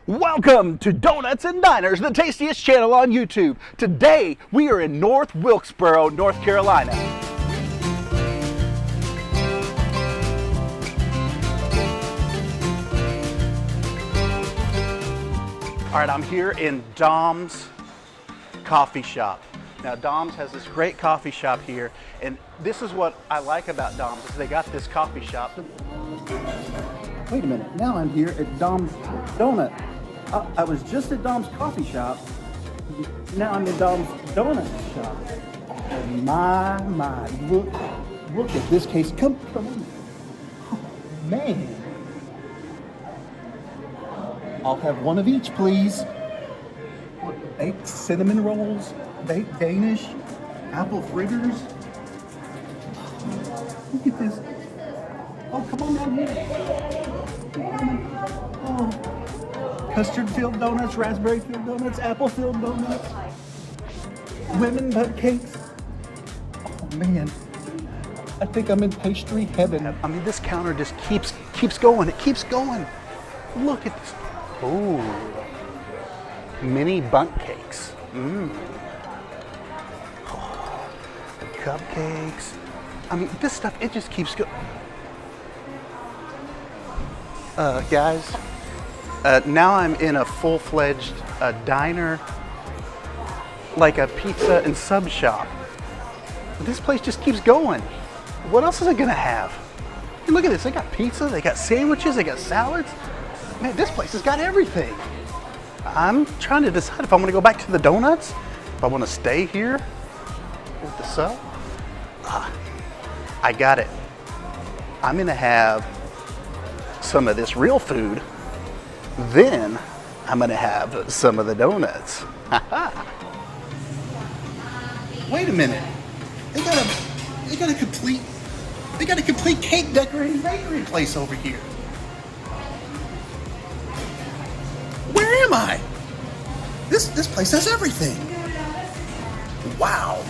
Welcome to Donuts and Diners, the tastiest channel on YouTube. Today, we are in North Wilkesboro, North Carolina. All right, I'm here in Dom's coffee shop. Now, Dom's has this great coffee shop here, and this is what I like about Dom's, is they got this coffee shop. Wait a minute, now I'm here at Dom's Donut. I was just at Dom's coffee shop. Now I'm in Dom's donut shop. And my, look at this case. Come on. Oh, man. I'll have one of each, please. Baked cinnamon rolls, baked Danish, apple fritters. Look at this. Oh, come on down here. Oh. Custard-filled donuts, raspberry-filled donuts, apple-filled donuts, lemon butt cakes. Oh man, I think I'm in pastry heaven. I mean, this counter just keeps going. It keeps going. Look at this. Ooh, mini bundt cakes. Oh, the cupcakes. I mean, this stuff, it just keeps going. Guys. Now I'm in a full-fledged diner, like a pizza and sub shop. This place just keeps going. What else is it gonna have? Hey, look at this, they got pizza, they got sandwiches, they got salads. Man, this place has got everything. I'm trying to decide if I wanna go back to the donuts, if I wanna stay here with the sub. I got it. I'm gonna have some of this real food. Then I'm gonna have some of the donuts. Wait a minute. They got a complete cake decorating bakery place over here. Where am I? This place has everything. Wow.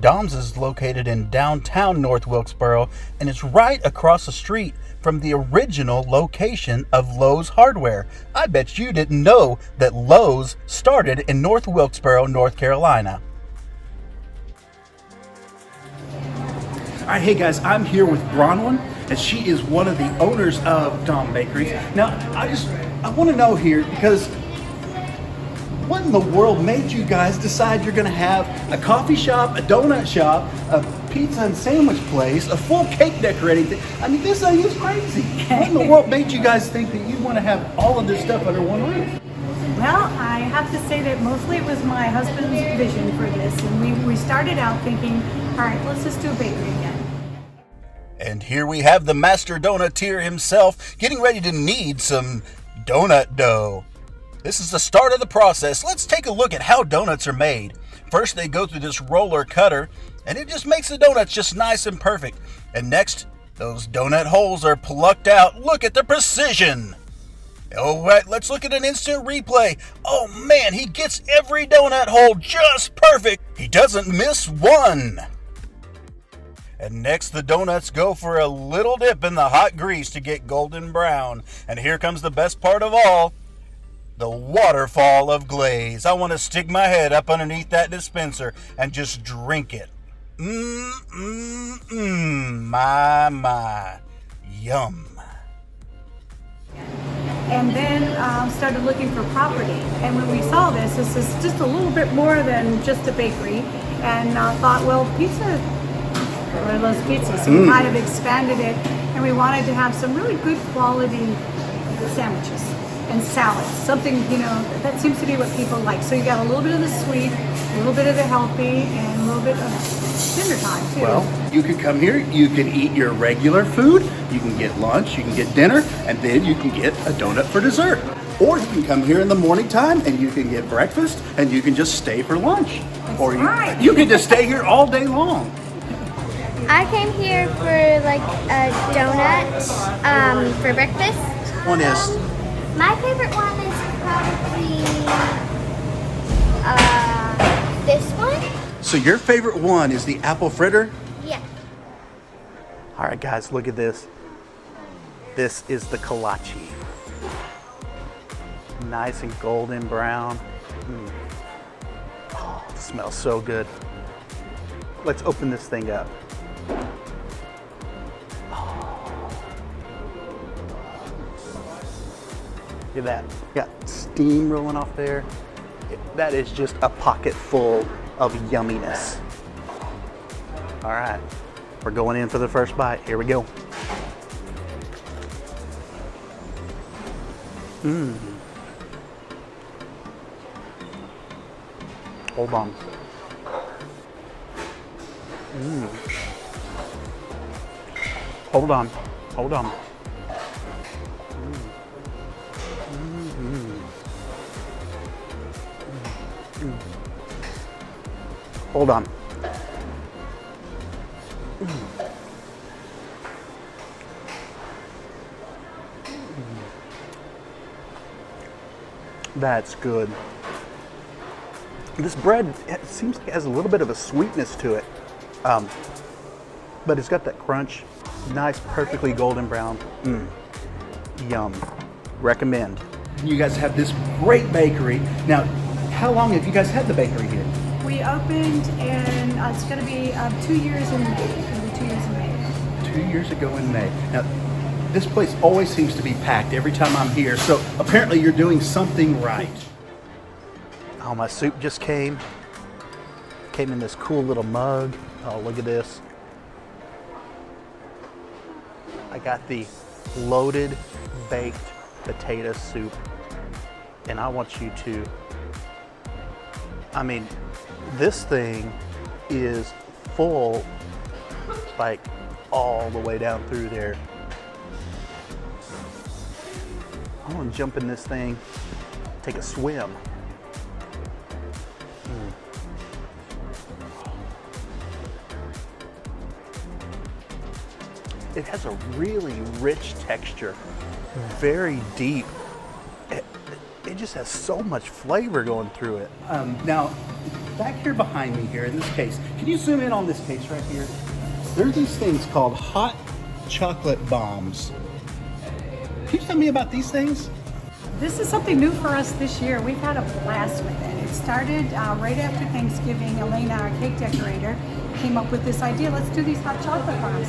Dom's is located in downtown North Wilkesboro and it's right across the street from the original location of Lowe's Hardware. I bet you didn't know that Lowe's started in North Wilkesboro, North Carolina. All right, hey guys, I'm here with Bronwyn, and she is one of the owners of Dom Bakeries. Now, I want to know here, because what in the world made you guys decide you're going to have a coffee shop, a donut shop, a pizza and sandwich place, a full cake decorating thing? I mean, this thing is crazy. What in the world made you guys think that you want to have all of this stuff under one roof? Well, I have to say that mostly it was my husband's vision for this. And we started out thinking, all right, let's just do a bakery again. And here we have the master donutier himself getting ready to knead some donut dough. This is the start of the process. Let's take a look at how donuts are made. First, they go through this roller cutter, and it just makes the donuts just nice and perfect. And next, those donut holes are plucked out. Look at the precision. All right, let's look at an instant replay. Oh man, he gets every donut hole just perfect. He doesn't miss one. And next, the donuts go for a little dip in the hot grease to get golden brown. And here comes the best part of all. The waterfall of glaze. I want to stick my head up underneath that dispenser and just drink it. My. Yum. And then started looking for property. And when we saw this is just a little bit more than just a bakery. And thought, well, pizza, I love pizza. So we kind of expanded it. And we wanted to have some really good quality sandwiches and salads, something, you know, that seems to be what people like. So you got a little bit of the sweet, a little bit of the healthy, and a little bit of dinner time too. Well, you could come here, you can eat your regular food, you can get lunch, you can get dinner, and then you can get a donut for dessert. Or you can come here in the morning time and you can get breakfast and you can just stay for lunch. That's or right. You can just stay here all day long. I came here for like a donut for breakfast. One is My favorite one is probably this one. So your favorite one is the apple fritter? Yeah. All right, guys, look at this. This is the kolache. Nice and golden brown. Oh, it smells so good. Let's open this thing up. Look at that. Got steam rolling off there. That is just a pocket full of yumminess. All right, we're going in for the first bite. Here we go. Hold on. Hold on. Hold on. Hold on. That's good. This bread, it seems like it has a little bit of a sweetness to it, but it's got that crunch. Nice, perfectly golden brown. Yum. Recommend. You guys have this great bakery. Now, how long have you guys had the bakery here? We opened in, it's going to be 2 years in May. It's going to be 2 years in May. 2 years ago in May. Now, this place always seems to be packed every time I'm here, so apparently you're doing something right. Oh, my soup just came. Came in this cool little mug. Oh, look at this. I got the loaded baked potato soup, and I want you to, I mean, this thing is full, like all the way down through there. I'm gonna jump in this thing, take a swim. It has a really rich texture, very deep. It just has so much flavor going through it. Now, back here behind me here in this case, can you zoom in on this case right here? There are these things called hot chocolate bombs. Can you tell me about these things? This is something new for us this year. We've had a blast with it. It started right after Thanksgiving. Elena, our cake decorator, came up with this idea. Let's do these hot chocolate bombs.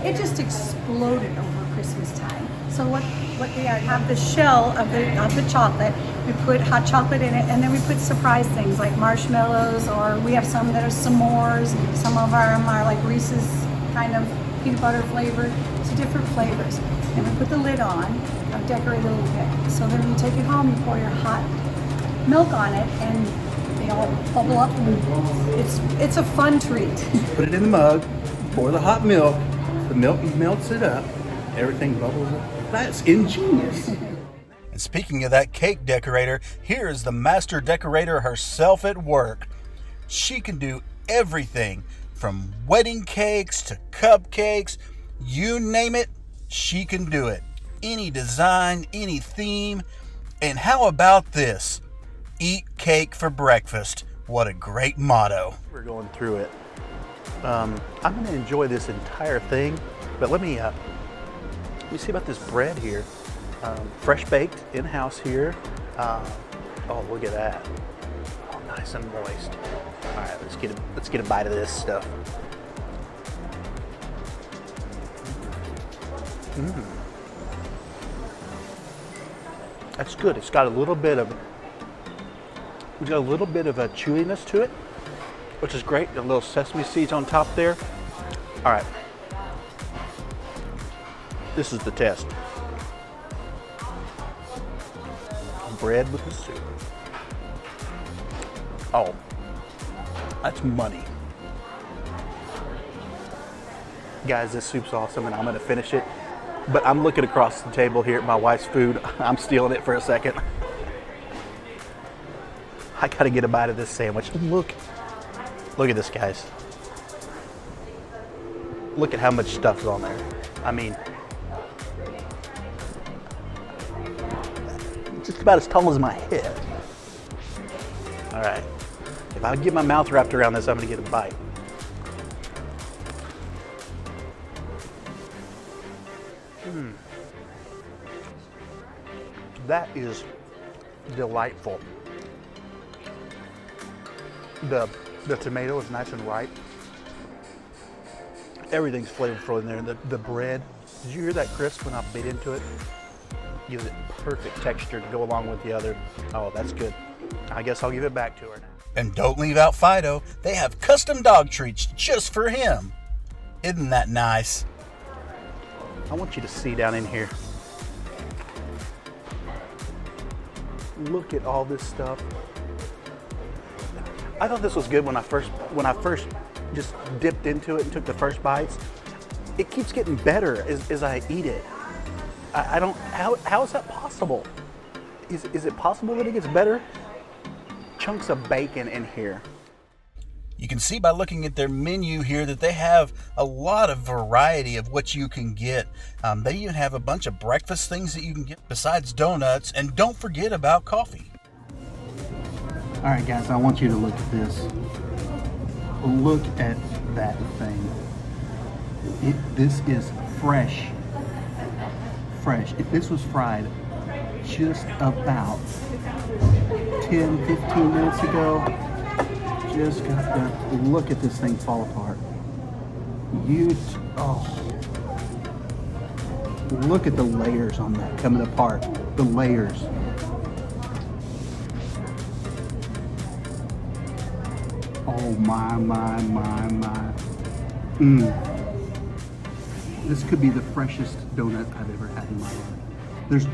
It just exploded over Christmas time. So what we have the shell of the chocolate. We put hot chocolate in it, and then we put surprise things like marshmallows, or we have some that are s'mores. Some of them are like Reese's kind of peanut butter flavored. So different flavors. And we put the lid on. I've decorated a little bit. So then when you take it home, you pour your hot milk on it, and they all bubble up. And it's a fun treat. Put it in the mug, pour the hot milk, the milk melts it up, everything bubbles up. That's ingenious. And speaking of that cake decorator, here is the master decorator herself at work. She can do everything from wedding cakes to cupcakes, you name it, she can do it. Any design, any theme. And how about this? Eat cake for breakfast. What a great motto. We're going through it. I'm going to enjoy this entire thing, but let me see about this bread here. Fresh baked in-house here. Oh, look at that. Oh, nice and moist. All right, let's get a bite of this stuff. That's good. It's got a little bit of a chewiness to it, which is great. The little sesame seeds on top there. All right. This is the test. Bread with the soup. Oh, that's money. Guys, this soup's awesome, and I'm gonna finish it. But I'm looking across the table here at my wife's food. I'm stealing it for a second. I gotta get a bite of this sandwich. Look at this, guys. Look at how much stuff's on there. I mean, just about as tall as my head. All right, if I get my mouth wrapped around this, I'm gonna get a bite. That is delightful. The tomato is nice and ripe. Everything's flavorful in there. The bread, did you hear that crisp when I bit into it? Gives it perfect texture to go along with the other. Oh, that's good. I guess I'll give it back to her now. And don't leave out Fido. They have custom dog treats just for him. Isn't that nice? I want you to see down in here. Look at all this stuff. I thought this was good when I first just dipped into it and took the first bites. It keeps getting better as I eat it. I don't, how is that possible? Is it possible that it gets better? Chunks of bacon in here. You can see by looking at their menu here that they have a lot of variety of what you can get. They even have a bunch of breakfast things that you can get besides donuts, and don't forget about coffee. All right, guys, I want you to look at this. Look at that thing. This is fresh. Fresh. If this was fried just about 10, 15 minutes ago, just got to look at this thing fall apart. Look at the layers on that coming apart. The layers. Oh my. This could be the freshest donut I've ever had in my life.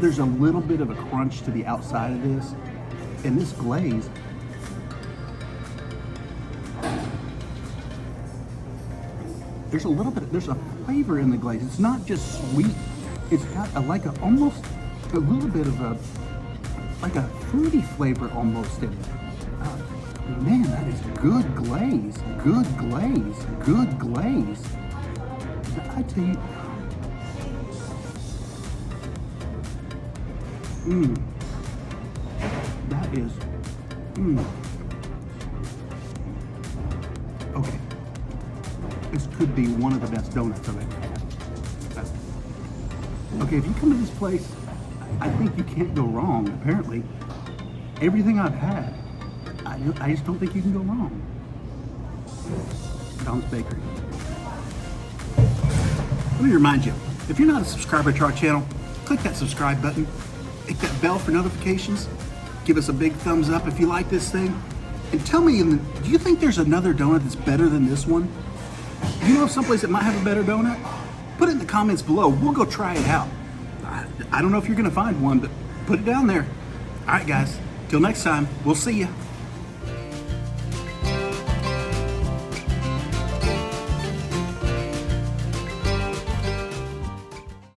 There's a little bit of a crunch to the outside of this, and this glaze. There's a flavor in the glaze. It's not just sweet. It's got almost a little bit of a fruity flavor almost in it. Man, that is good glaze. Good glaze. Good glaze. I tell you. That is. Okay. This could be one of the best donuts I've ever had. Okay, if you come to this place, I think you can't go wrong. Apparently, everything I've had, I just don't think you can go wrong. Dom's Bakery. Let me remind you, if you're not a subscriber to our channel, click that subscribe button, hit that bell for notifications, give us a big thumbs up if you like this thing, and tell me, do you think there's another donut that's better than this one? Do you know of someplace that might have a better donut? Put it in the comments below. We'll go try it out. I don't know if you're going to find one, but put it down there. All right, guys. Till next time, we'll see you.